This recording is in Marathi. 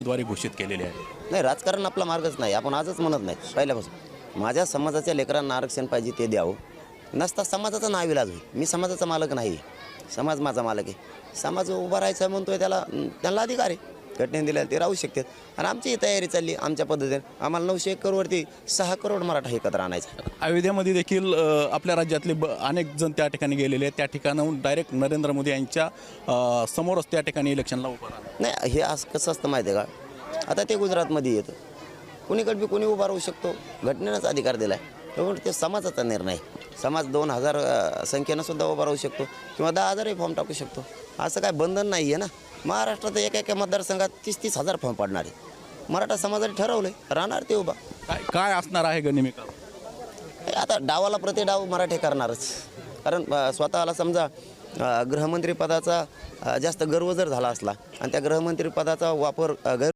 द्वारे घोषित केलेले आहे. नाही, राजकारण आपला मार्गच नाही. आपण आजच म्हणत नाही, पहिल्यापासून माझ्या समाजाच्या लेकरांना आरक्षण पाहिजे ते द्यावं. नसता समाजाचा नाविलाज होईल. मी समाजाचा मालक नाही, समाज माझा मालक आहे. समाज उभा राहायचा म्हणतोय, त्यांना अधिकार आहे. घटनेने दिलेला ते राहू शकतात. आणि आमची तयारी चालली आमच्या पद्धतीने. आम्हाला 900 एकरवरती 6 करोड मराठा एकत्र आणायचा. अयोध्येमध्ये देखील आपल्या राज्यातले अनेक जण त्या ठिकाणी गेलेले आहेत. त्या ठिकाणाहून डायरेक्ट नरेंद्र मोदी यांच्या समोरच त्या ठिकाणी इलेक्शनला उभं राहणार. नाही, हे असं कसं असतं माहिती आहे का? आता ते गुजरातमध्ये येतं, कुणीकडे बी कोणी उभा राहू शकतो. घटनेनंच अधिकार दिला आहे. त्यामुळे ते समाजाचा निर्णय. समाज 2000 संख्येनं सुद्धा उभा राहू शकतो किंवा 10,000ही फॉर्म टाकू शकतो. असं काय बंधन नाही आहे ना. महाराष्ट्रात एका मतदारसंघात 30,000 फॉर्म पडणार आहे. मराठा समाजाने ठरवलं आहे, राहणार ते उभा. काय असणार आहे गनिमिका? आता डावाला प्रति डाव मराठे करणारच. कारण स्वतःला समजा गृहमंत्री पदाचा जास्त गर्व जर झाला असला आणि त्या गृहमंत्री पदाचा वापर